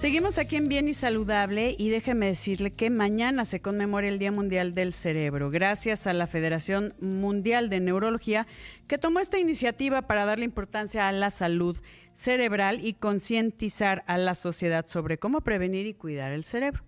Seguimos aquí en Bien y Saludable y déjeme decirle que mañana se conmemora el Día Mundial del Cerebro, gracias a la Federación Mundial de Neurología, que tomó esta iniciativa para darle importancia a la salud cerebral y concientizar a la sociedad sobre cómo prevenir y cuidar el cerebro.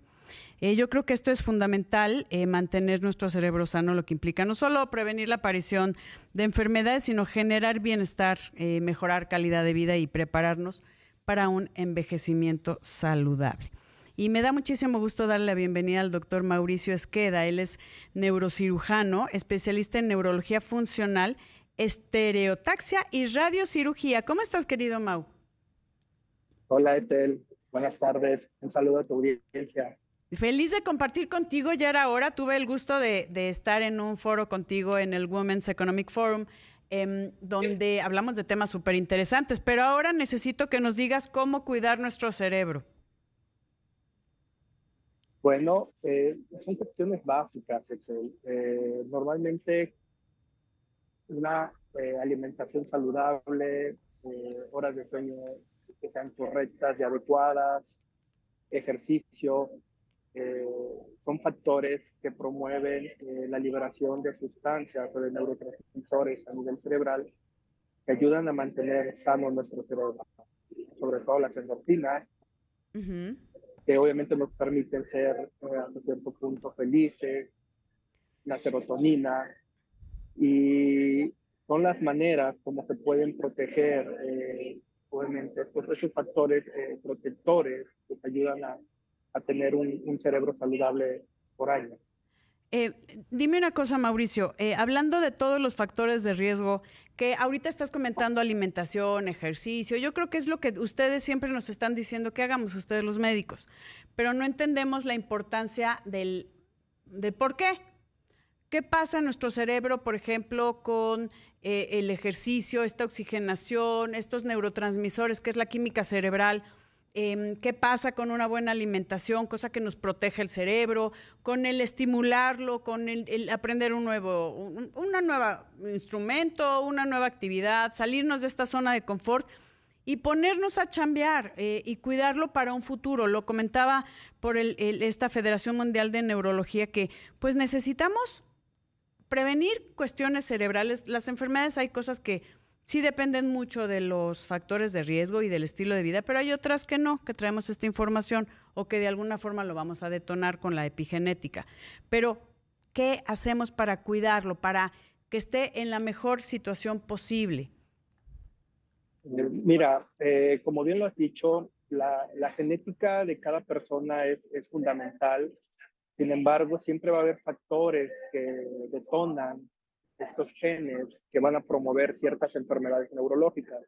Yo creo que esto es fundamental, mantener nuestro cerebro sano, lo que implica no solo prevenir la aparición de enfermedades, sino generar bienestar, mejorar calidad de vida y prepararnos para un envejecimiento saludable. Y me da muchísimo gusto darle la bienvenida al doctor Mauricio Esqueda. Él es neurocirujano, especialista en neurología funcional, estereotaxia y radiocirugía. ¿Cómo estás, querido Mau? Hola, Ethel. Buenas tardes. Un saludo a tu audiencia. Feliz de compartir contigo, ya era hora. Tuve el gusto de estar en un foro contigo en el Women's Economic Forum, donde hablamos de temas súper interesantes, pero ahora necesito que nos digas cómo cuidar nuestro cerebro. Bueno, son cuestiones básicas, Ethel. Normalmente una alimentación saludable, horas de sueño que sean correctas y adecuadas, ejercicio, eh, son factores que promueven la liberación de sustancias o de neurotransmisores a nivel cerebral que ayudan a mantener sano nuestro cerebro, sobre todo las endorfinas, que obviamente nos permiten ser hasta cierto punto felices, la serotonina, y son las maneras como se pueden proteger, obviamente, pues esos factores protectores que te ayudan a tener un cerebro saludable por años. Dime una cosa, Mauricio, hablando de todos los factores de riesgo, que ahorita estás comentando alimentación, ejercicio, yo creo que es lo que ustedes siempre nos están diciendo que hagamos, ustedes los médicos, pero no entendemos la importancia de por qué. ¿Qué pasa en nuestro cerebro, por ejemplo, con el ejercicio, esta oxigenación, estos neurotransmisores, que es la química cerebral? ¿Qué pasa con una buena alimentación, cosa que nos protege el cerebro, con el estimularlo, con el aprender un nuevo instrumento, una nueva actividad, salirnos de esta zona de confort y ponernos a chambear y cuidarlo para un futuro? Lo comentaba por esta Federación Mundial de Neurología, que pues necesitamos prevenir cuestiones cerebrales. Las enfermedades, hay cosas que sí dependen mucho de los factores de riesgo y del estilo de vida, pero hay otras que no, que traemos esta información o que de alguna forma lo vamos a detonar con la epigenética. Pero, ¿qué hacemos para cuidarlo, para que esté en la mejor situación posible? Mira, como bien lo has dicho, la genética de cada persona es fundamental. Sin embargo, siempre va a haber factores que detonan estos genes que van a promover ciertas enfermedades neurológicas.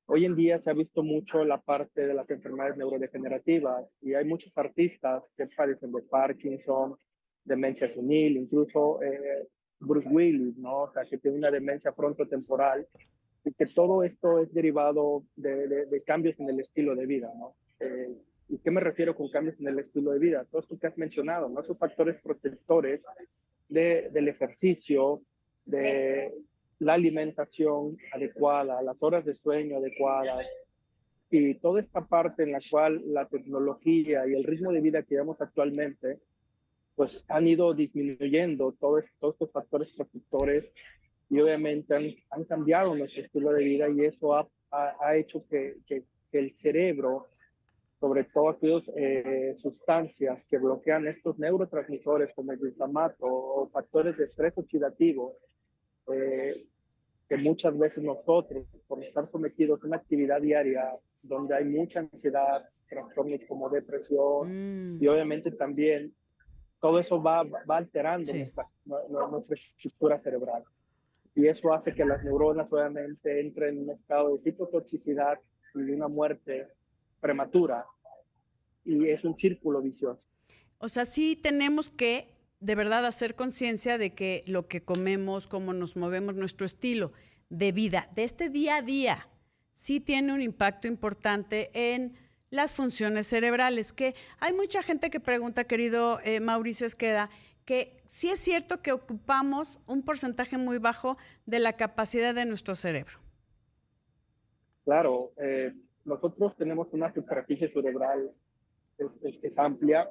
Hoy en día se ha visto mucho la parte de las enfermedades neurodegenerativas y hay muchos artistas que padecen de Parkinson, demencia senil, incluso Bruce Willis, ¿no? O sea, que tiene una demencia frontotemporal, y que todo esto es derivado de cambios en el estilo de vida, ¿no? ¿Y qué me refiero con cambios en el estilo de vida? Todo esto que has mencionado, ¿no? Esos factores protectores del ejercicio, de la alimentación adecuada, las horas de sueño adecuadas y toda esta parte en la cual la tecnología y el ritmo de vida que llevamos actualmente pues han ido disminuyendo todos estos factores protectores y obviamente han cambiado nuestro estilo de vida, y eso ha hecho que el cerebro, sobre todo aquellas sustancias que bloquean estos neurotransmisores como el glutamato o factores de estrés oxidativo, eh, que muchas veces nosotros, por estar sometidos a una actividad diaria donde hay mucha ansiedad, trastornos como depresión, y obviamente también todo eso va alterando Sí. nuestra estructura cerebral. Y eso hace que las neuronas obviamente entren en un estado de citotoxicidad y de una muerte prematura. Y es un círculo vicioso. O sea, sí tenemos que de verdad hacer conciencia de que lo que comemos, cómo nos movemos, nuestro estilo de vida, de este día a día, sí tiene un impacto importante en las funciones cerebrales. Que hay mucha gente que pregunta, querido Mauricio Esqueda, que sí es cierto que ocupamos un porcentaje muy bajo de la capacidad de nuestro cerebro. Claro, nosotros tenemos una superficie cerebral es amplia.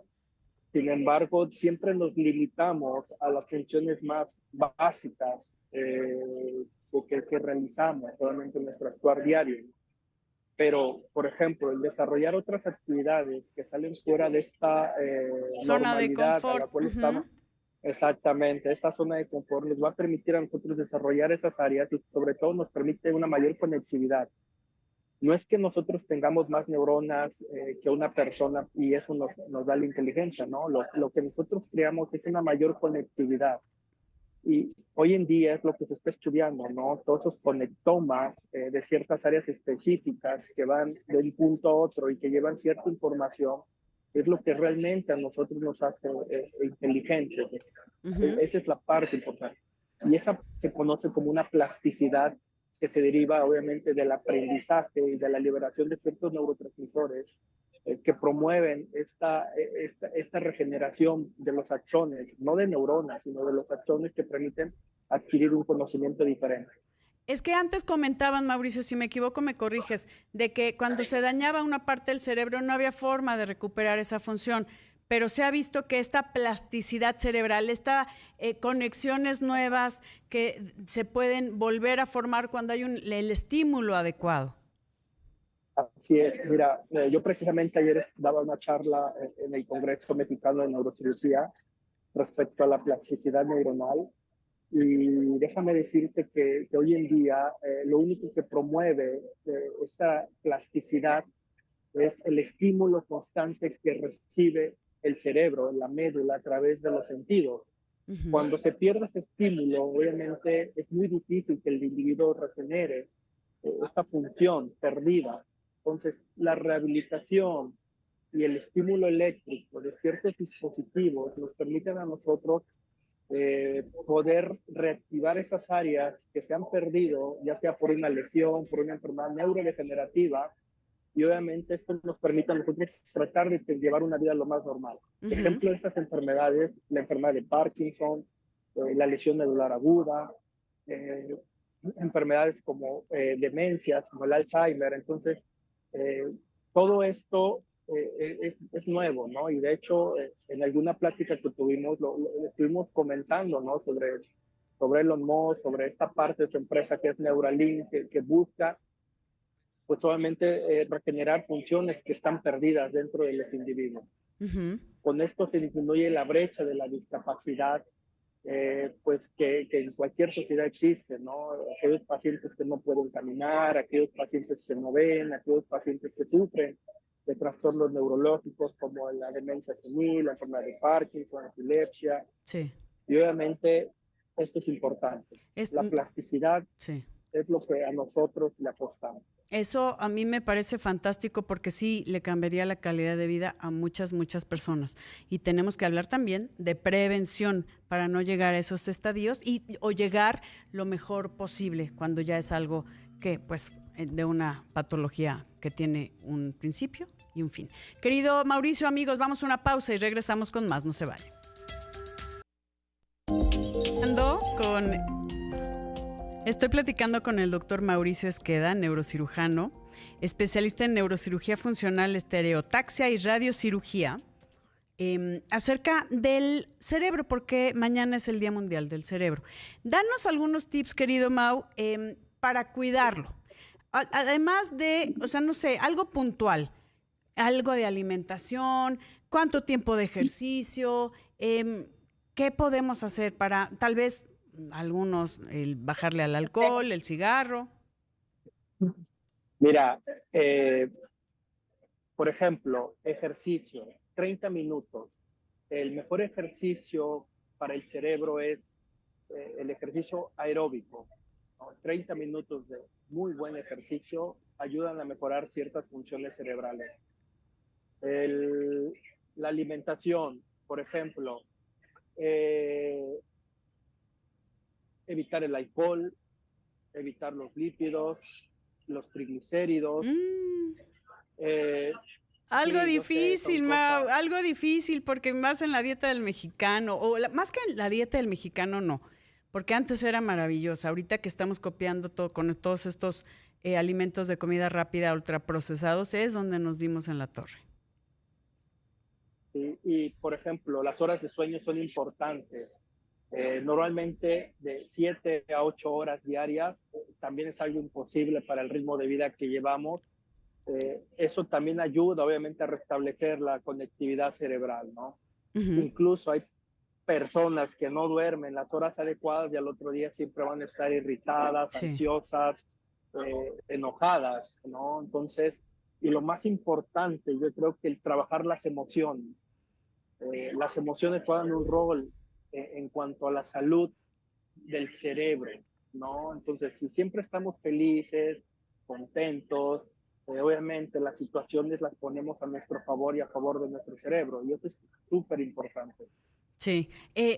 Sin embargo, siempre nos limitamos a las funciones más básicas que realizamos solamente en nuestro actuar diario. Pero, por ejemplo, el desarrollar otras actividades que salen fuera de esta zona de normalidad a la confort. cual estamos, exactamente, esta zona de confort nos va a permitir a nosotros desarrollar esas áreas y sobre todo nos permite una mayor conectividad. No es que nosotros tengamos más neuronas que una persona y eso nos da la inteligencia, ¿no? Lo que nosotros creamos es una mayor conectividad. Y hoy en día es lo que se está estudiando, ¿no? Todos esos conectomas de ciertas áreas específicas que van de un punto a otro y que llevan cierta información, es lo que realmente a nosotros nos hace inteligentes. Esa es la parte importante. Y esa se conoce como una plasticidad que se deriva obviamente del aprendizaje y de la liberación de ciertos neurotransmisores que promueven esta regeneración de los axones, no de neuronas, sino de los axones que permiten adquirir un conocimiento diferente. Es que antes comentaban, Mauricio, si me equivoco me corriges, de que cuando se dañaba una parte del cerebro no había forma de recuperar esa función, pero se ha visto que esta plasticidad cerebral, estas conexiones nuevas que se pueden volver a formar cuando hay el estímulo adecuado. Así es, mira, yo precisamente ayer daba una charla en el Congreso Mexicano de Neurocirugía respecto a la plasticidad neuronal y déjame decirte que hoy en día lo único que promueve esta plasticidad es el estímulo constante que recibe el cerebro, la médula, a través de los sentidos. Cuando se pierde ese estímulo, obviamente es muy difícil que el individuo regenere esta función perdida. Entonces, la rehabilitación y el estímulo eléctrico de ciertos dispositivos nos permiten a nosotros poder reactivar esas áreas que se han perdido, ya sea por una lesión, por una enfermedad neurodegenerativa, y obviamente esto nos permite a nosotros tratar de llevar una vida lo más normal. Ejemplo de estas enfermedades, la enfermedad de Parkinson, la lesión medular aguda, enfermedades como demencias, como el Alzheimer. Entonces, todo esto es nuevo, ¿no? Y de hecho, en alguna plática que tuvimos, lo estuvimos comentando, ¿no? Sobre Elon Musk, sobre esta parte de su empresa que es Neuralink, que busca, pues obviamente, regenerar funciones que están perdidas dentro de los individuos. Con esto se disminuye la brecha de la discapacidad, pues que en cualquier sociedad existe, ¿no? Aquellos pacientes que no pueden caminar, aquellos pacientes que no ven, aquellos pacientes que sufren de trastornos neurológicos como la demencia senil, la enfermedad de Parkinson, la epilepsia. Sí. Y obviamente esto es importante. La plasticidad es lo que a nosotros le apostamos. Eso a mí me parece fantástico porque sí le cambiaría la calidad de vida a muchas muchas y tenemos que hablar también de prevención para no llegar a esos estadios o llegar lo mejor posible cuando ya es algo que pues de una patología que tiene un principio y un fin. Querido Mauricio, amigos, vamos a una pausa y regresamos con más, no se vayan. Estoy platicando con el doctor Mauricio Esqueda, neurocirujano, especialista en neurocirugía funcional, estereotaxia y radiocirugía, acerca del cerebro, porque mañana es el Día Mundial del Cerebro. Danos algunos tips, querido Mau, para cuidarlo. Además de, o sea, no sé, algo puntual, algo de alimentación, cuánto tiempo de ejercicio, qué podemos hacer para tal vez algunos, el bajarle al alcohol, el cigarro. Mira, por ejemplo, ejercicio, 30 minutos. El mejor ejercicio para el cerebro es el ejercicio aeróbico, ¿no? 30 minutos de muy buen ejercicio ayudan a mejorar ciertas funciones cerebrales. La alimentación, por ejemplo, evitar el alcohol, evitar los lípidos, los triglicéridos. Algo difícil, Mau, algo difícil, porque más en la dieta del mexicano, más que en la dieta del mexicano no, porque antes era maravillosa. Ahorita que estamos copiando todo con todos estos alimentos de comida rápida ultraprocesados, es donde nos dimos en la torre. Sí, y por ejemplo, las horas de sueño son importantes. Normalmente de 7 a 8 horas diarias también es algo imposible para el ritmo de vida que llevamos. Eso también ayuda obviamente a restablecer la conectividad cerebral, ¿no? Incluso hay personas que no duermen las horas adecuadas y al otro día siempre van a estar irritadas, ansiosas, enojadas, ¿no? Entonces, y lo más importante, yo creo que el trabajar las emociones juegan un rol en cuanto a la salud del cerebro, ¿no? Entonces, si siempre estamos felices, contentos, obviamente las situaciones las ponemos a nuestro favor y a favor de nuestro cerebro, y eso es súper importante. Sí,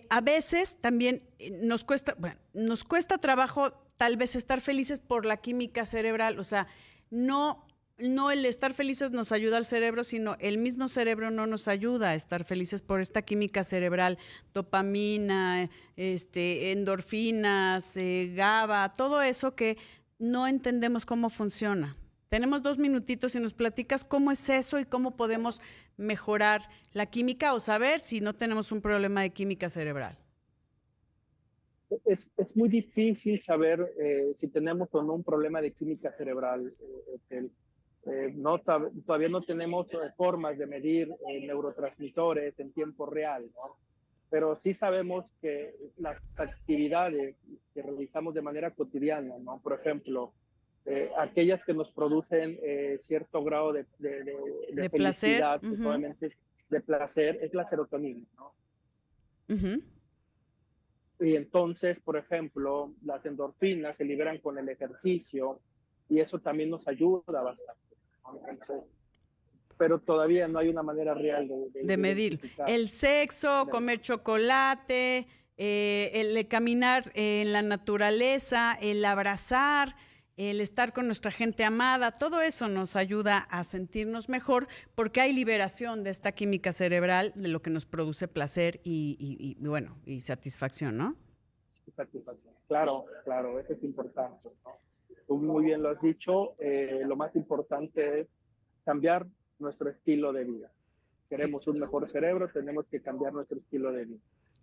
a veces también nos cuesta trabajo tal vez estar felices por la química cerebral, o sea, no el estar felices nos ayuda al cerebro, sino el mismo cerebro no nos ayuda a estar felices por esta química cerebral, dopamina, endorfinas, GABA, todo eso que no entendemos cómo funciona. Tenemos 2 minutitos y nos platicas cómo es eso y cómo podemos mejorar la química o saber si no tenemos un problema de química cerebral. Es muy difícil saber si tenemos o no un problema de química cerebral. Todavía no tenemos formas de medir neurotransmisores en tiempo real, ¿no? Pero sí sabemos que las actividades que realizamos de manera cotidiana, ¿no? Por ejemplo, aquellas que nos producen cierto grado de felicidad, placer, de placer, es la serotonina, ¿no? Uh-huh. Y entonces, por ejemplo, las endorfinas se liberan con el ejercicio y eso también nos ayuda bastante, ¿no? Entonces, pero todavía no hay una manera real de medir. El sexo, comer chocolate, el caminar en la naturaleza, el abrazar, el estar con nuestra gente amada, todo eso nos ayuda a sentirnos mejor porque hay liberación de esta química cerebral de lo que nos produce placer y satisfacción, ¿no? Satisfacción. Claro, eso es importante, ¿no? Tú muy bien lo has dicho, lo más importante es cambiar nuestro estilo de vida. Queremos un mejor cerebro, tenemos que cambiar nuestro estilo de vida.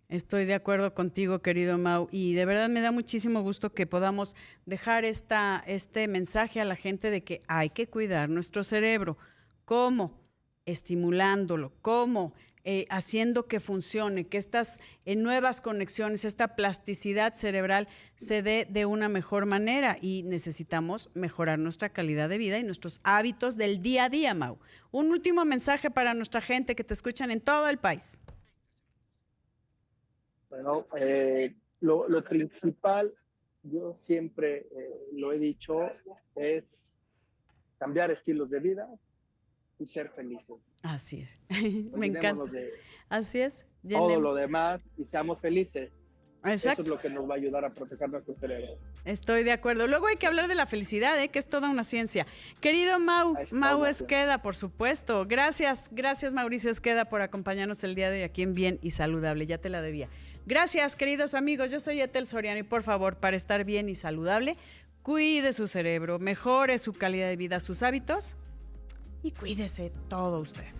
Estoy de acuerdo contigo, querido Mau, y de verdad me da muchísimo gusto que podamos dejar este mensaje a la gente de que hay que cuidar nuestro cerebro. ¿Cómo? Estimulándolo. ¿Cómo? Haciendo que funcione, que estas nuevas conexiones, esta plasticidad cerebral se dé de una mejor manera y necesitamos mejorar nuestra calidad de vida y nuestros hábitos del día a día, Mau. Un último mensaje para nuestra gente que te escuchan en todo el país. Bueno, lo principal, yo siempre lo he dicho, es cambiar estilos de vida y ser felices. Así es. Me encanta. Así es. Todo lo demás y seamos felices. Exacto. Eso es lo que nos va a ayudar a proteger nuestro cerebro. Estoy de acuerdo. Luego hay que hablar de la felicidad, que es toda una ciencia. Querido Mau Esqueda, por supuesto. Gracias, Mauricio Esqueda, por acompañarnos el día de hoy aquí en Bien y Saludable. Ya te la debía. Gracias, queridos amigos. Yo soy Ethel Soriano y por favor, para estar bien y saludable, cuide su cerebro, mejore su calidad de vida, sus hábitos y cuídese todo usted.